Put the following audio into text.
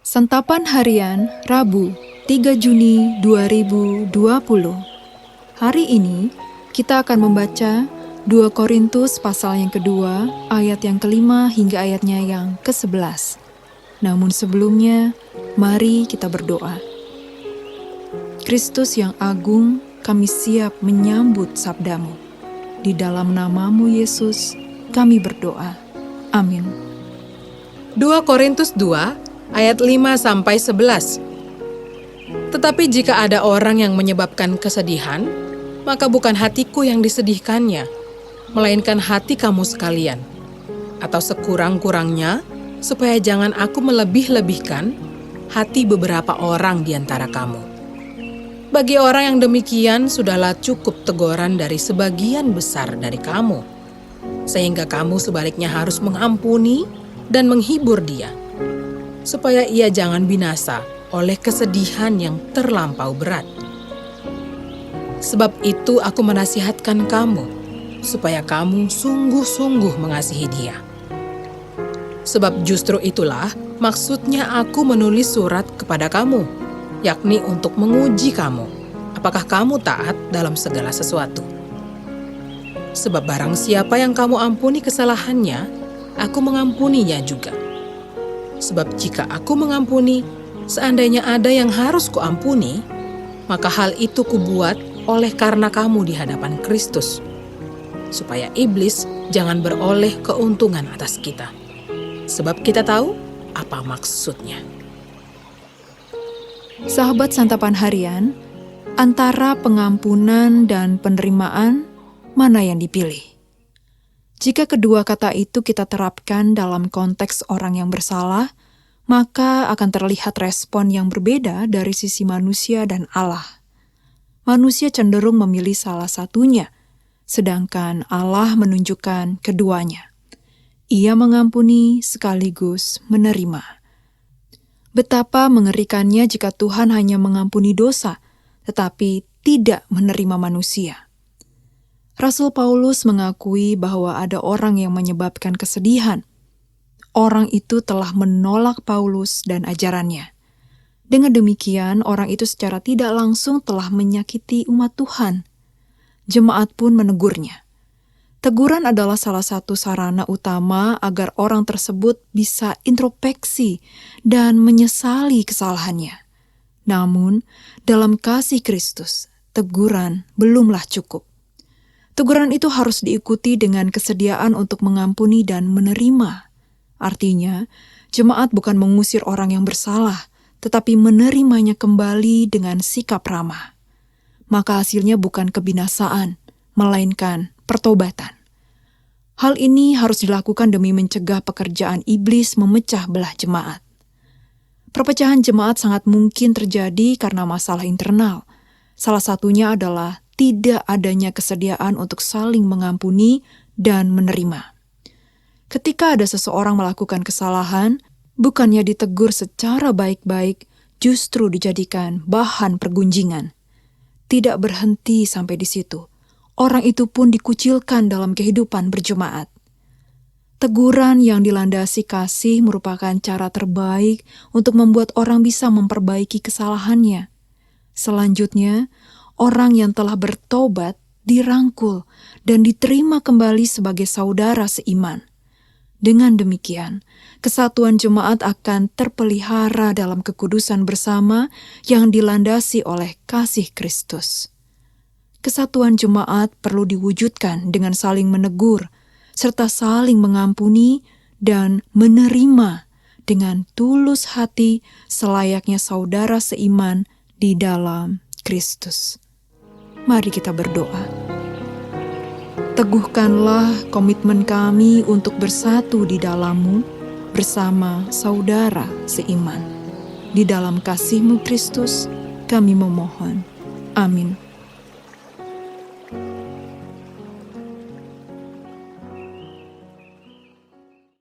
Santapan Harian Rabu 3 Juni 2020. Hari ini kita akan membaca 2 Korintus pasal yang kedua, ayat yang kelima hingga ayatnya yang ke-11. Namun sebelumnya, mari kita berdoa. Kristus yang agung, kami siap menyambut sabdamu. Di dalam namamu Yesus, kami berdoa. Amin. 2 Korintus 2 ayat 5-11. Tetapi jika ada orang yang menyebabkan kesedihan, maka bukan hatiku yang disedihkannya, melainkan hati kamu sekalian. Atau sekurang-kurangnya, supaya jangan aku melebih-lebihkan hati beberapa orang di antara kamu. Bagi orang yang demikian, sudahlah cukup teguran dari sebagian besar dari kamu, sehingga kamu sebaliknya harus mengampuni dan menghibur dia, supaya ia jangan binasa oleh kesedihan yang terlampau berat. Sebab itu aku menasihatkan kamu, supaya kamu sungguh-sungguh mengasihi dia. Sebab justru itulah maksudnya aku menulis surat kepada kamu, yakni untuk menguji kamu, apakah kamu taat dalam segala sesuatu. Sebab barang siapa yang kamu ampuni kesalahannya, aku mengampuninya juga. Sebab jika aku mengampuni, seandainya ada yang harus kuampuni, maka hal itu kubuat oleh karena kamu di hadapan Kristus, supaya iblis jangan beroleh keuntungan atas kita. Sebab kita tahu apa maksudnya. Sahabat Santapan Harian, antara pengampunan dan penerimaan, mana yang dipilih? Jika kedua kata itu kita terapkan dalam konteks orang yang bersalah, maka akan terlihat respon yang berbeda dari sisi manusia dan Allah. Manusia cenderung memilih salah satunya, sedangkan Allah menunjukkan keduanya. Ia mengampuni sekaligus menerima. Betapa mengerikannya jika Tuhan hanya mengampuni dosa, tetapi tidak menerima manusia. Rasul Paulus mengakui bahwa ada orang yang menyebabkan kesedihan. Orang itu telah menolak Paulus dan ajarannya. Dengan demikian, orang itu secara tidak langsung telah menyakiti umat Tuhan. Jemaat pun menegurnya. Teguran adalah salah satu sarana utama agar orang tersebut bisa introspeksi dan menyesali kesalahannya. Namun, dalam kasih Kristus, teguran belumlah cukup. Teguran itu harus diikuti dengan kesediaan untuk mengampuni dan menerima. Artinya, jemaat bukan mengusir orang yang bersalah, tetapi menerimanya kembali dengan sikap ramah. Maka hasilnya bukan kebinasaan, melainkan pertobatan. Hal ini harus dilakukan demi mencegah pekerjaan iblis memecah belah jemaat. Perpecahan jemaat sangat mungkin terjadi karena masalah internal. Salah satunya adalah tidak adanya kesediaan untuk saling mengampuni dan menerima. Ketika ada seseorang melakukan kesalahan, bukannya ditegur secara baik-baik, justru dijadikan bahan pergunjingan. Tidak berhenti sampai di situ. Orang itu pun dikucilkan dalam kehidupan berjemaat. Teguran yang dilandasi kasih merupakan cara terbaik untuk membuat orang bisa memperbaiki kesalahannya. Selanjutnya, orang yang telah bertobat dirangkul dan diterima kembali sebagai saudara seiman. Dengan demikian, kesatuan jemaat akan terpelihara dalam kekudusan bersama yang dilandasi oleh kasih Kristus. Kesatuan jemaat perlu diwujudkan dengan saling menegur, serta saling mengampuni dan menerima dengan tulus hati selayaknya saudara seiman di dalam Kristus. Mari kita berdoa. Teguhkanlah komitmen kami untuk bersatu di dalam-Mu bersama saudara seiman. Di dalam kasih-Mu Kristus, kami memohon. Amin.